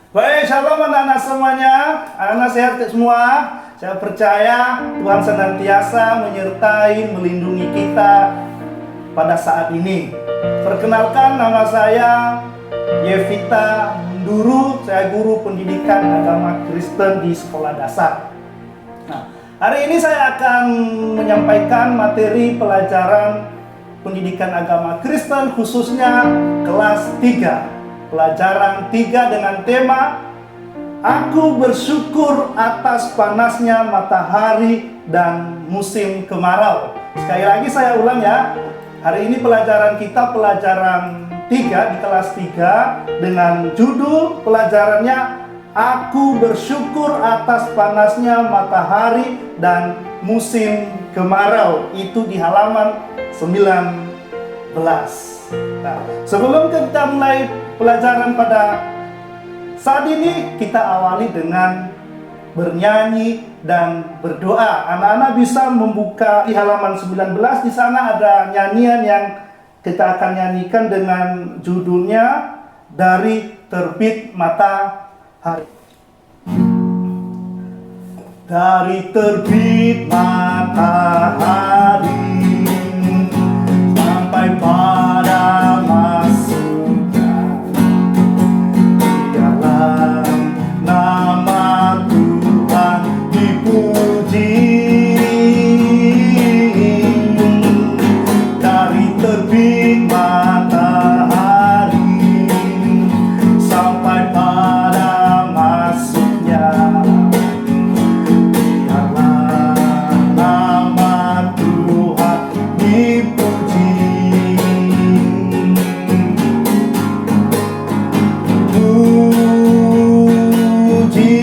Baik, shalom anak-anak semuanya. Anak-anak sehat semua. Saya percaya Tuhan senantiasa menyertai, melindungi kita pada saat ini. Perkenalkan, nama saya Yevita Duru. Saya guru pendidikan agama Kristen di sekolah dasar. Nah, hari ini saya akan menyampaikan materi pelajaran pendidikan agama Kristen, khususnya kelas 3. Pelajaran 3 dengan tema Aku bersyukur atas panasnya matahari dan musim kemarau. Sekali lagi saya ulang ya. Hari ini pelajaran kita pelajaran 3 di kelas 3 dengan judul pelajarannya Aku bersyukur atas panasnya matahari dan musim kemarau. Itu di halaman 19. Nah, sebelum kita mulai pelajaran pada saat ini, kita awali dengan bernyanyi dan berdoa. Anak-anak bisa membuka di halaman 19. Di sana ada nyanyian yang kita akan nyanyikan dengan judulnya Dari Terbit Matahari. Dari terbit matahari sampai pada masuknya, biarlah nama Tuhan dipuji. Dari terbit matahari sampai pada masuknya, biarlah nama Tuhan dipuji. Puji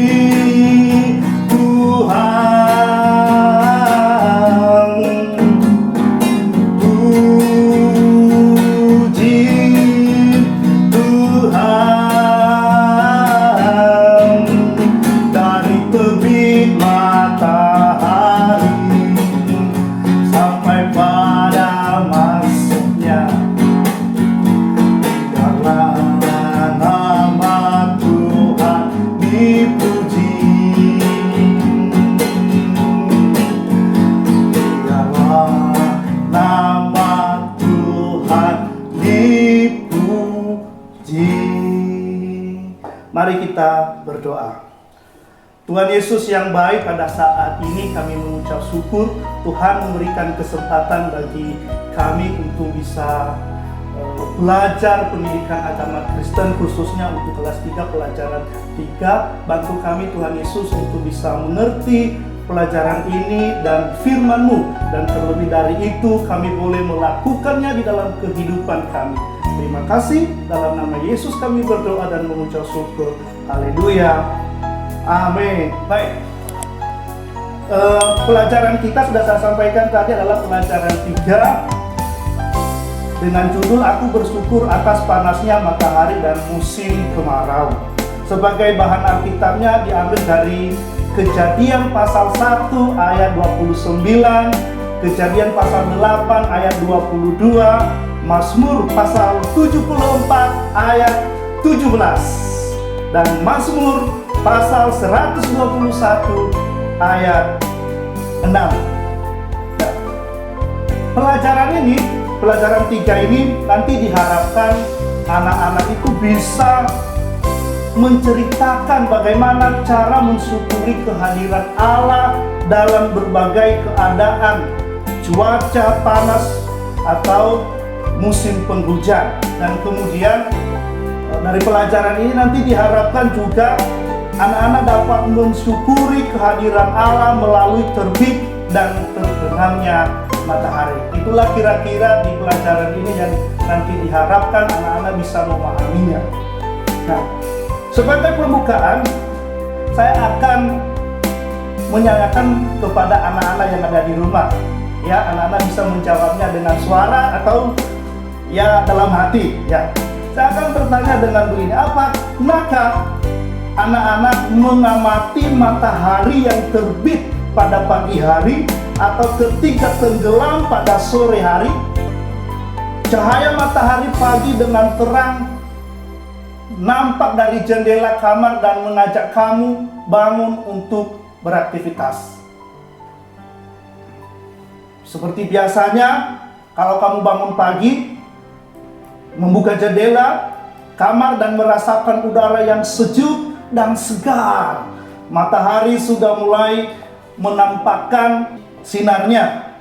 Tuhan, puji Tuhan. Dari terbit matahari sampai pada masuknya, biarlah nama Tuhan dipuji. Biarlah nama Tuhan dipuji. Mari kita berdoa. Tuhan Yesus yang baik, pada saat ini kami mengucap syukur Tuhan memberikan kesempatan bagi kami untuk bisa belajar pendidikan agama Kristen, khususnya untuk kelas 3 pelajaran 3. Bantu kami Tuhan Yesus untuk bisa mengerti pelajaran ini dan firman-Mu, dan terlebih dari itu kami boleh melakukannya di dalam kehidupan kami. Terima kasih, dalam nama Yesus kami berdoa dan mengucap syukur. Haleluya. Amin. Baik. Pelajaran kita sudah saya sampaikan tadi adalah pelajaran 3 dengan judul Aku bersyukur atas panasnya matahari dan musim kemarau. Sebagai bahan Alkitabnya diambil dari Kejadian pasal 1 ayat 29, Kejadian pasal 8 ayat 22, Mazmur pasal 74 ayat 17, dan Mazmur pasal 121 ayat 6. Nah, pelajaran 3 ini nanti diharapkan anak-anak itu bisa menceritakan bagaimana cara mensyukuri kehadiran Allah dalam berbagai keadaan, cuaca panas atau musim penghujan. Dan kemudian dari pelajaran ini nanti diharapkan juga anak-anak dapat mensyukuri kehadiran Allah melalui terbit dan terbenamnya matahari. Itulah kira-kira di pelajaran ini yang nanti diharapkan anak-anak bisa memahaminya. Nah, sebagai pembukaan, saya akan menyanyikan kepada anak-anak yang ada di rumah. Ya, anak-anak bisa menjawabnya dengan suara atau ya dalam hati. Ya, saya akan bertanya dengan begini, apakah anak-anak mengamati matahari yang terbit pada pagi hari atau ketika tenggelam pada sore hari? Cahaya matahari pagi dengan terang nampak dari jendela kamar dan mengajak kamu bangun untuk beraktivitas. Seperti biasanya, kalau kamu bangun pagi, membuka jendela kamar dan merasakan udara yang sejuk dan segar. Matahari sudah mulai menampakkan sinarnya.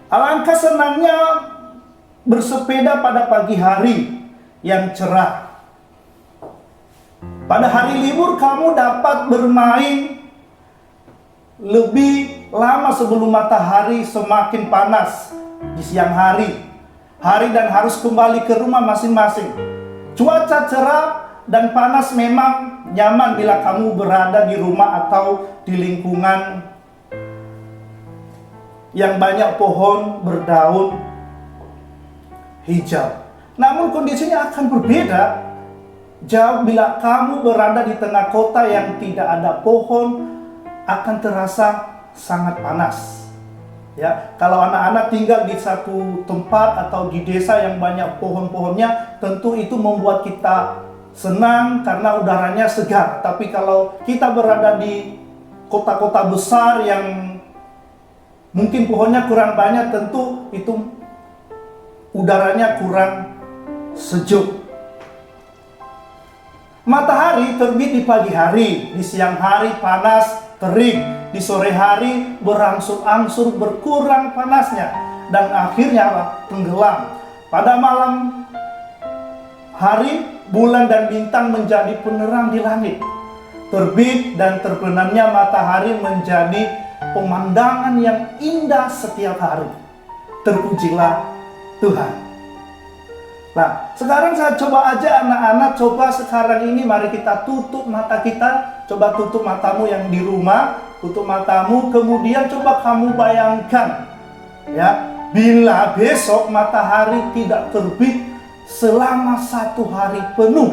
Alangkah senangnya bersepeda pada pagi hari yang cerah. Pada hari libur kamu dapat bermain lebih lama sebelum matahari semakin panas di siang hari. Dan harus kembali ke rumah masing-masing. Cuaca cerah dan panas memang nyaman bila kamu berada di rumah atau di lingkungan yang banyak pohon berdaun hijau. Namun kondisinya akan berbeda jauh bila kamu berada di tengah kota yang tidak ada pohon, akan terasa sangat panas. Ya, kalau anak-anak tinggal di satu tempat atau di desa yang banyak pohon-pohonnya, tentu itu membuat kita senang karena udaranya segar. Tapi kalau kita berada di kota-kota besar yang mungkin pohonnya kurang banyak, tentu itu udaranya kurang sejuk. Matahari terbit di pagi hari, di siang hari panas, terik, di sore hari berangsur-angsur berkurang panasnya, dan akhirnya tenggelam. Pada malam hari, bulan dan bintang menjadi penerang di langit. Terbit dan terbenamnya matahari menjadi pemandangan yang indah setiap hari. Terpujilah Tuhan. Nah, sekarang saya coba aja anak-anak, coba sekarang ini mari kita tutup mata kita. Coba tutup matamu yang di rumah, tutup matamu, kemudian coba kamu bayangkan, ya, bila besok matahari tidak terbit selama 1 hari penuh,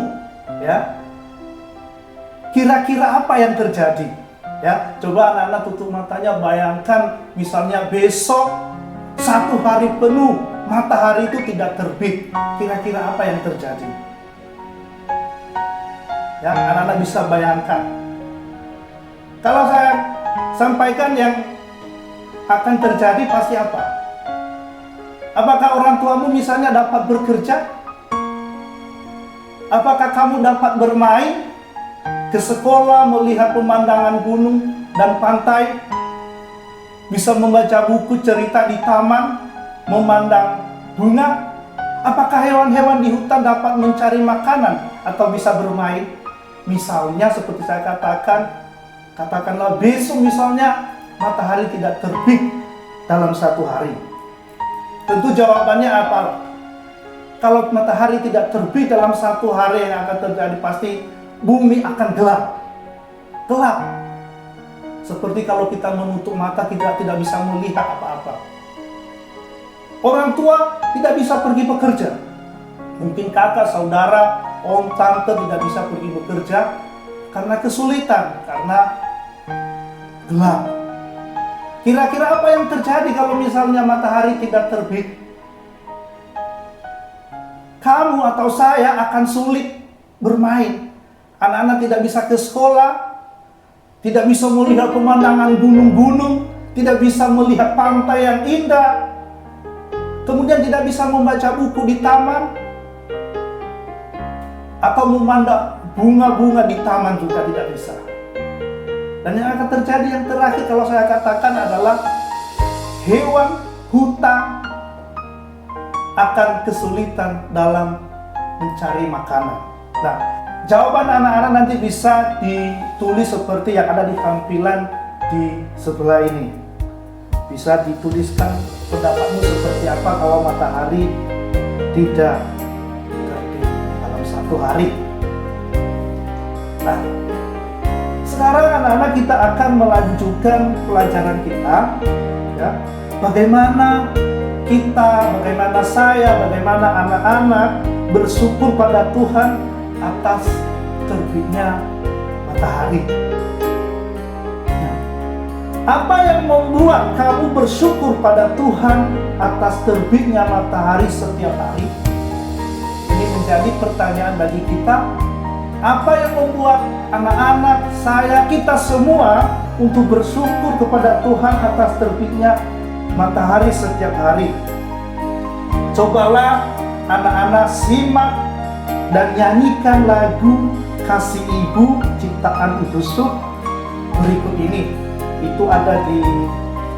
ya, kira-kira apa yang terjadi? Ya, coba anak-anak tutup matanya, bayangkan misalnya besok 1 hari penuh matahari itu tidak terbit, kira-kira apa yang terjadi? Ya, anak-anak bisa bayangkan. Kalau saya sampaikan yang akan terjadi pasti apa? Apakah orang tuamu misalnya dapat bekerja? Apakah kamu dapat bermain ke sekolah, melihat pemandangan gunung dan pantai? Bisa membaca buku cerita di taman, memandang bunga? Apakah hewan-hewan di hutan dapat mencari makanan atau bisa bermain? Misalnya seperti saya katakanlah besok misalnya matahari tidak terbit dalam 1 hari. Tentu jawabannya apa? Kalau matahari tidak terbit dalam 1 hari, yang akan terjadi pasti bumi akan gelap. Gelap. Seperti kalau kita menutup mata, kita tidak bisa melihat apa-apa. Orang tua tidak bisa pergi bekerja. Mungkin kakak, saudara, om, tante tidak bisa pergi bekerja karena kesulitan, karena gelap. Kira-kira apa yang terjadi kalau misalnya matahari tidak terbit? Kamu atau saya akan sulit bermain. Anak-anak tidak bisa ke sekolah, tidak bisa melihat pemandangan gunung-gunung, tidak bisa melihat pantai yang indah, kemudian tidak bisa membaca buku di taman, atau memandang bunga-bunga di taman juga tidak bisa. Dan yang akan terjadi yang terakhir kalau saya katakan adalah hewan hutan akan kesulitan dalam mencari makanan. Nah, jawaban anak-anak nanti bisa ditulis seperti yang ada di tampilan di sebelah ini. Bisa dituliskan pendapatmu seperti apa kalau matahari tidak terbit dalam 1 hari. Nah, sekarang anak-anak kita akan melanjutkan pelajaran kita, ya. Bagaimana saya, bagaimana anak-anak bersyukur pada Tuhan atas terbitnya matahari. Nah, apa yang membuat kamu bersyukur pada Tuhan atas terbitnya matahari setiap hari? Ini menjadi pertanyaan bagi kita. Apa yang membuat anak-anak saya, kita semua untuk bersyukur kepada Tuhan atas terbitnya matahari setiap hari? Cobalah anak-anak simak dan nyanyikan lagu Kasih Ibu ciptaan Ibu Suk berikut ini. Itu ada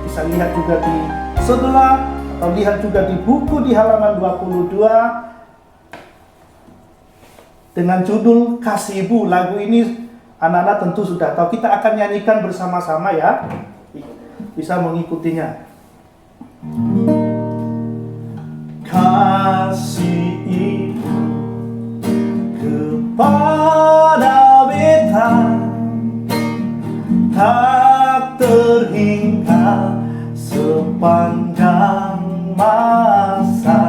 bisa lihat juga di sebelah, atau lihat juga di buku di halaman 22 dengan judul Kasih Ibu. Lagu ini anak-anak tentu sudah tahu. Kita akan nyanyikan bersama-sama ya. Bisa mengikutinya. Kasih Ibu kepada beta tak terhingga sepanjang masa,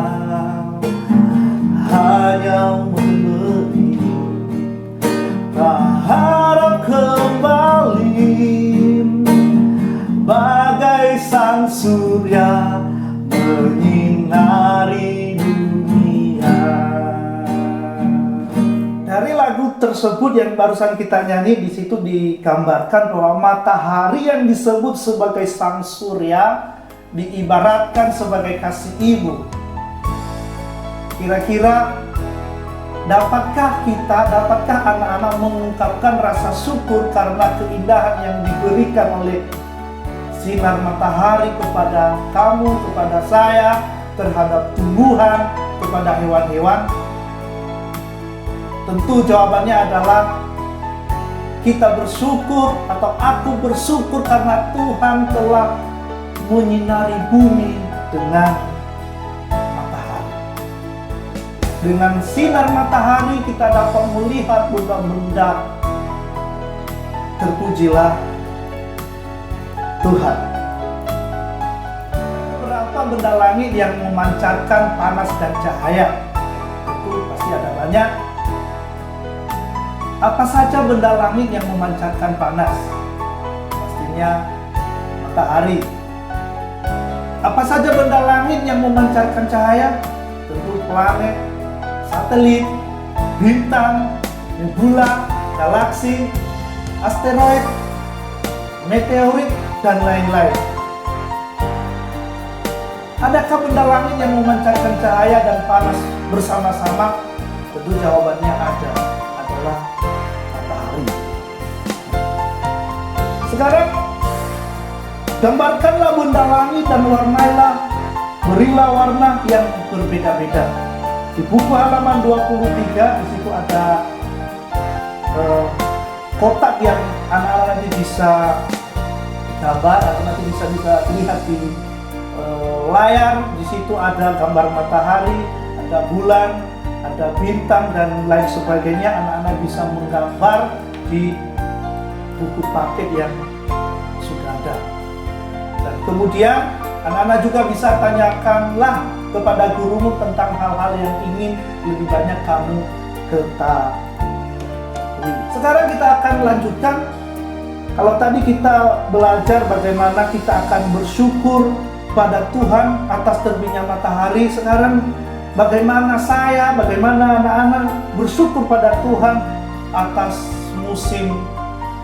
hanya memberi, tak harap kembali, bagai sang surya menyinari dunia. Dari lagu tersebut yang barusan kita nyanyi, di situ digambarkan bahwa matahari yang disebut sebagai sang surya diibaratkan sebagai kasih ibu. Kira-kira dapatkah anak-anak mengungkapkan rasa syukur karena keindahan yang diberikan oleh sinar matahari kepada kamu, kepada saya, terhadap tumbuhan, kepada hewan-hewan? Tentu jawabannya adalah kita bersyukur, atau aku bersyukur karena Tuhan telah menyinari bumi dengan matahari. Dengan sinar matahari kita dapat melihat benda-benda. Terpujilah Tuhan. Berapa benda langit yang memancarkan panas dan cahaya? Itu pasti ada banyak. Apa saja benda langit yang memancarkan panas? Pastinya matahari. Apa saja benda langit yang memancarkan cahaya? Tentu planet, satelit, bintang, nebula, galaksi, asteroid, meteorit, dan lain-lain. Adakah benda langit yang memancarkan cahaya dan panas bersama-sama? Tentu jawabannya ada, adalah matahari. Sekarang gambarkanlah benda langit dan berilah warna yang berbeda-beda. Di buku halaman 23 di situ ada kotak yang anak-anak nanti bisa gambar, atau nanti bisa lihat di layar. Di situ ada gambar matahari, ada bulan, ada bintang, dan lain sebagainya. Anak-anak bisa menggambar di buku paket yang sudah ada. Dan kemudian anak-anak juga bisa tanyakanlah kepada gurumu tentang hal-hal yang ingin lebih banyak kamu ketahui. Sekarang kita akan lanjutkan. Kalau tadi kita belajar bagaimana kita akan bersyukur pada Tuhan atas terbitnya matahari, sekarang bagaimana anak-anak bersyukur pada Tuhan atas musim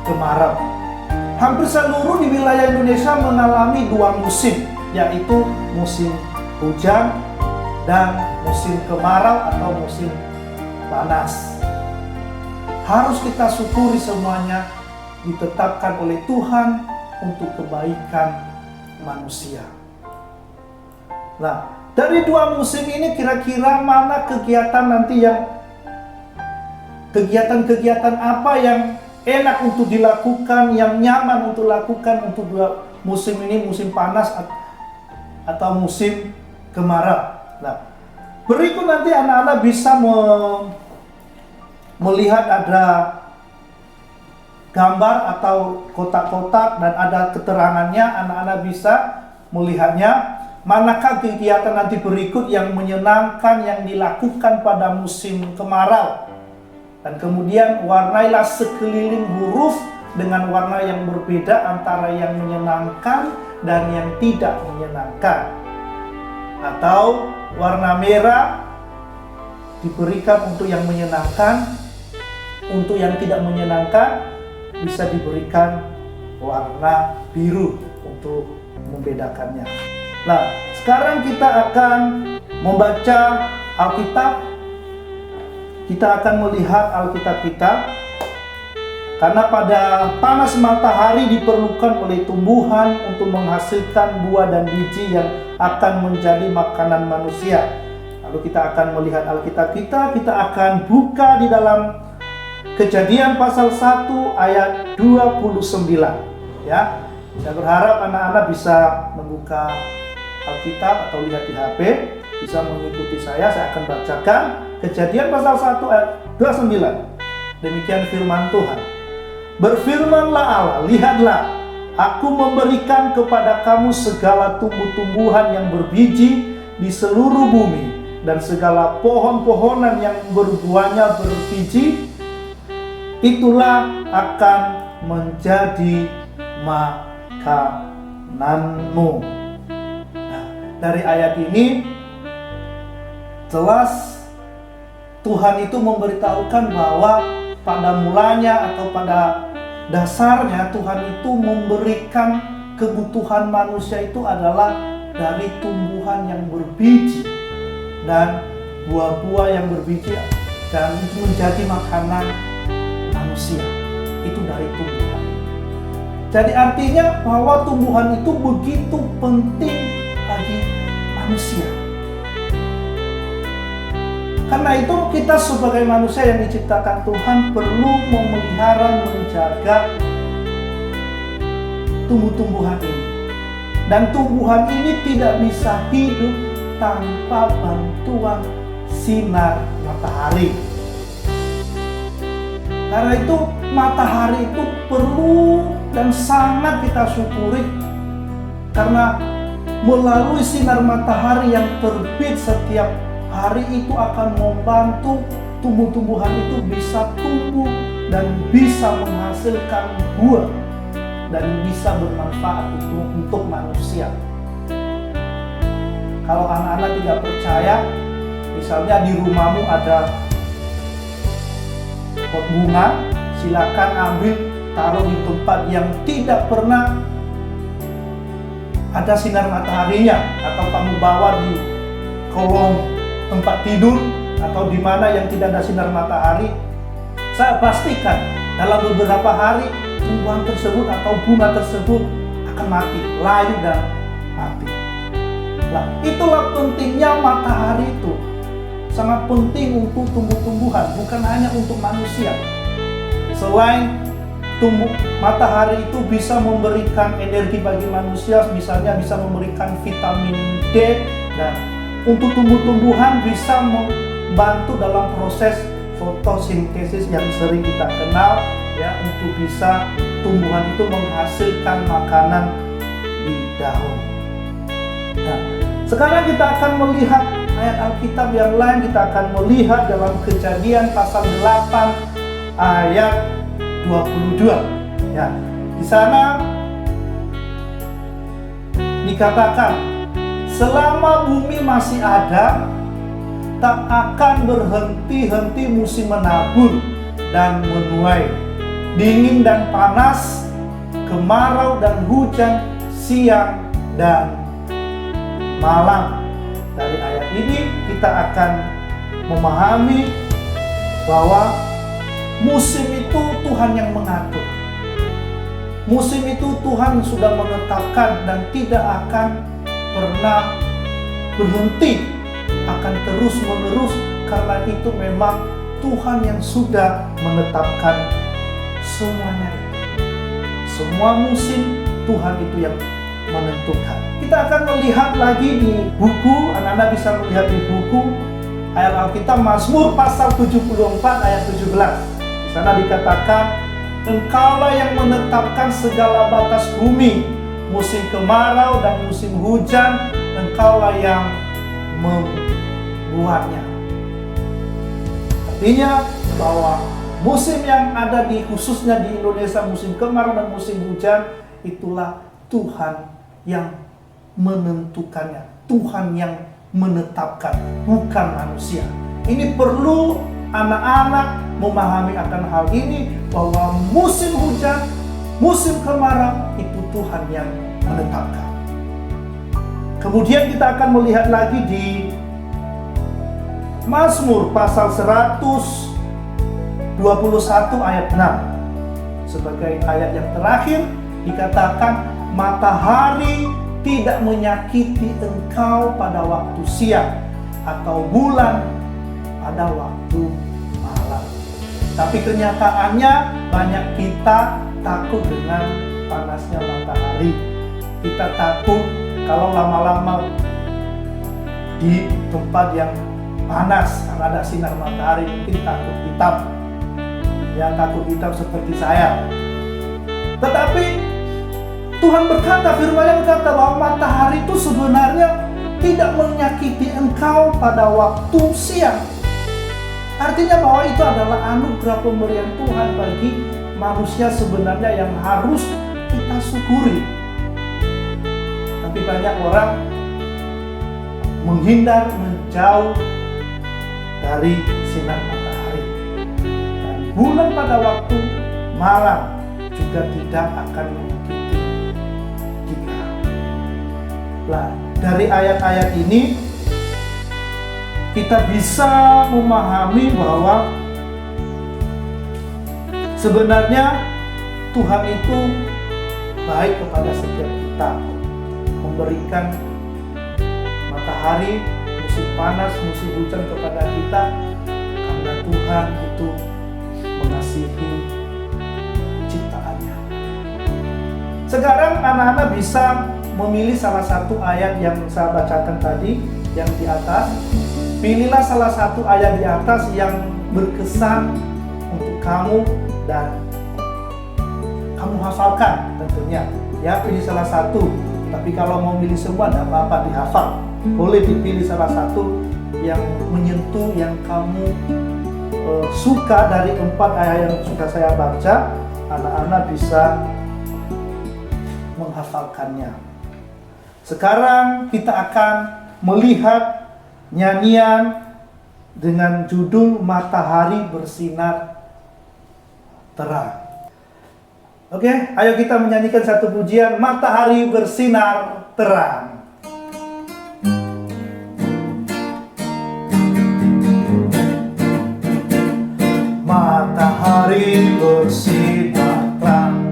kemarau. Hampir seluruh di wilayah Indonesia mengalami dua musim, yaitu musim hujan dan musim kemarau atau musim panas. Harus kita syukuri, semuanya ditetapkan oleh Tuhan untuk kebaikan manusia. Nah, dari dua musim ini kira-kira mana kegiatan apa yang enak untuk dilakukan, yang nyaman untuk lakukan untuk dua musim ini, musim panas atau musim kemarau. Nah, berikut nanti anak-anak bisa melihat ada gambar atau kotak-kotak dan ada keterangannya. Anak-anak bisa melihatnya. Manakah kegiatan nanti berikut yang menyenangkan yang dilakukan pada musim kemarau? Dan kemudian warnailah sekeliling huruf dengan warna yang berbeda antara yang menyenangkan dan yang tidak menyenangkan. Atau warna merah diberikan untuk yang menyenangkan, untuk yang tidak menyenangkan bisa diberikan warna biru untuk membedakannya. Nah, sekarang kita akan membaca Alkitab. Kita akan melihat Alkitab kita. Karena pada panas matahari diperlukan oleh tumbuhan untuk menghasilkan buah dan biji yang akan menjadi makanan manusia. Lalu kita akan melihat Alkitab kita. Kita akan buka di dalam Kejadian pasal 1 ayat 29. Ya, saya berharap anak-anak bisa membuka Alkitab atau lihat di HP, bisa mengikuti saya akan bacakan Kejadian pasal 1 ayat 29. Demikian firman Tuhan. Berfirmanlah Allah, lihatlah, aku memberikan kepada kamu segala tumbuh-tumbuhan yang berbiji di seluruh bumi, dan segala pohon-pohonan yang berbuahnya berbiji, itulah akan menjadi makananmu. Nah, dari ayat ini jelas Tuhan itu memberitahukan bahwa pada mulanya atau pada dasarnya Tuhan itu memberikan kebutuhan manusia itu adalah dari tumbuhan yang berbiji dan buah-buah yang berbiji, dan itu menjadi makanan manusia. Itu dari tumbuhan. Jadi artinya bahwa tumbuhan itu begitu penting bagi manusia. Karena itu kita sebagai manusia yang diciptakan Tuhan perlu memelihara, menjaga tumbuh-tumbuhan ini. Dan tumbuhan ini tidak bisa hidup tanpa bantuan sinar matahari. Karena itu matahari itu perlu dan sangat kita syukuri, karena melalui sinar matahari yang terbit setiap hari itu akan membantu tumbuh-tumbuhan itu bisa tumbuh dan bisa menghasilkan buah dan bisa bermanfaat untuk manusia. Kalau anak-anak tidak percaya, misalnya di rumahmu ada pot bunga, silakan ambil, taruh di tempat yang tidak pernah ada sinar mataharinya, atau kamu bawa di kolong tempat tidur atau di mana yang tidak ada sinar matahari. Saya pastikan dalam beberapa hari tumbuhan tersebut atau bunga tersebut akan mati, layu dan mati. Nah, itulah pentingnya matahari itu. Sangat penting untuk tumbuh-tumbuhan, bukan hanya untuk manusia. Selain matahari itu bisa memberikan energi bagi manusia, misalnya bisa memberikan vitamin D, dan untuk tumbuh-tumbuhan bisa membantu dalam proses fotosintesis yang sering kita kenal, ya, untuk bisa tumbuhan itu menghasilkan makanan di daun. Nah, sekarang kita akan melihat ayat Alkitab yang lain. Kita akan melihat dalam Kejadian pasal 8 ayat 22. Ya, di sana dikatakan, selama bumi masih ada, tak akan berhenti-henti musim menabur dan menuai, dingin dan panas, kemarau dan hujan, siang dan malam. Dari ayat ini kita akan memahami bahwa musim itu Tuhan yang mengatur. Musim itu Tuhan sudah menetapkan dan tidak akan pernah berhenti, akan terus-menerus, karena itu memang Tuhan yang sudah menetapkan semuanya itu. Semua musim Tuhan itu yang menentukan. Kita akan melihat lagi di buku, anak-anak bisa melihat di buku ayat Alkitab Mazmur pasal 74 ayat 17. Di sana dikatakan, Engkaulah yang menetapkan segala batas bumi, musim kemarau dan musim hujan, Engkaulah yang membuatnya. Artinya bahwa musim yang ada di khususnya di Indonesia, musim kemarau dan musim hujan, itulah Tuhan yang menentukannya, Tuhan yang menetapkan, bukan manusia. Ini perlu anak-anak memahami akan hal ini, bahwa musim hujan, musim kemarau itu Tuhan yang menetapkan. Kemudian kita akan melihat lagi di Mazmur pasal 121 ayat 6. Sebagai ayat yang terakhir dikatakan, matahari tidak menyakiti engkau pada waktu siang, atau bulan pada waktu malam. Tapi kenyataannya banyak kita takut dengan panasnya matahari. Kita takut kalau lama-lama di tempat yang panas karena ada sinar matahari, mungkin takut hitam. Ya, takut hitam seperti saya. Tetapi Tuhan berkata, firman-Nya berkata bahwa matahari itu sebenarnya tidak menyakiti engkau pada waktu siang. Artinya bahwa itu adalah anugerah pemberian Tuhan bagi manusia sebenarnya yang harus kita syukuri. Tapi banyak orang menghindar, menjauh dari sinar matahari. Dan bulan pada waktu malam juga tidak akan menyakiti kita. Nah, dari ayat-ayat ini kita bisa memahami bahwa sebenarnya Tuhan itu baik kepada setiap kita, memberikan matahari, musim panas, musim hujan kepada kita, karena Tuhan itu mengasihi ciptaannya. Sekarang anak-anak bisa memilih salah satu ayat yang saya bacakan tadi, yang di atas. Pilihlah salah satu ayat di atas yang berkesan untuk kamu dan kamu hafalkan tentunya. Ya, pilih salah satu. Tapi kalau mau pilih semua, tidak apa-apa, dihafal. Boleh dipilih salah satu yang menyentuh, yang kamu suka dari 4 ayat yang sudah saya baca. Anak-anak bisa menghafalkannya. Sekarang kita akan melihat nyanyian dengan judul Matahari Bersinar Terang. Oke, ayo kita menyanyikan satu pujian, Matahari Bersinar Terang. Matahari bersinar terang,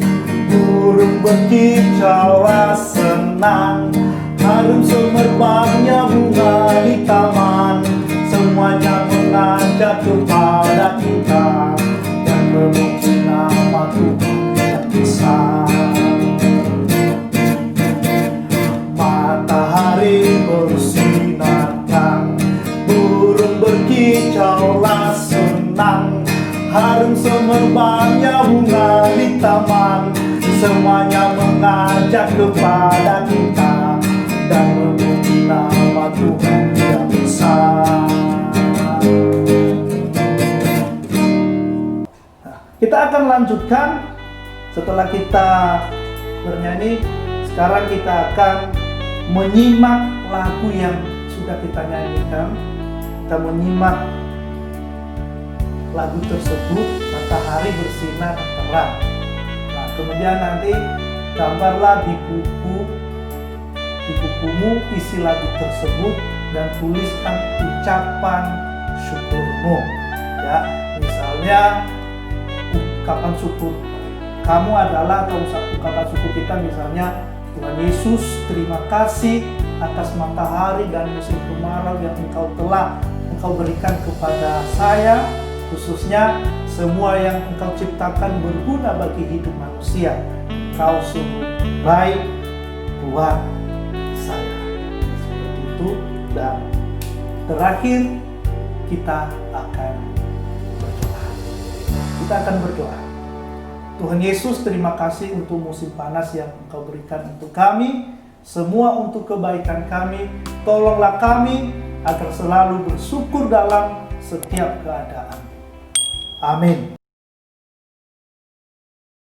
burung berkicaulah senang, harum semerbaknya bunga di taman, semuanya mengajak kepada kita dan memuji nama Tuhan yang besar. Matahari bersinar terang, burung berkicaulah senang, harum semerbaknya bunga di taman, semuanya mengajak kepada kita dan memuji nama Tuhan yang besar. Nah, kita akan lanjutkan setelah kita bernyanyi. Sekarang kita akan menyimak lagu yang sudah kita nyanyikan. Kita menyimak lagu tersebut, Matahari Bersinar Terang. Nah, kemudian nanti gambarlah di bukumu isi lagu tersebut dan tuliskan ucapan syukurmu. Ya, misalnya ungkapan syukur kamu adalah, atau ungkapan syukur kita misalnya, Tuhan Yesus, terima kasih atas matahari dan musim kemarau yang Engkau berikan kepada saya, khususnya semua yang Engkau ciptakan berguna bagi hidup manusia. Engkau sungguh baik buat saya. Seperti itu. Dan terakhir kita akan berdoa. Kita akan berdoa. Tuhan Yesus, terima kasih untuk musim panas yang Engkau berikan untuk kami, semua untuk kebaikan kami. Tolonglah kami agar selalu bersyukur dalam setiap keadaan. Amin.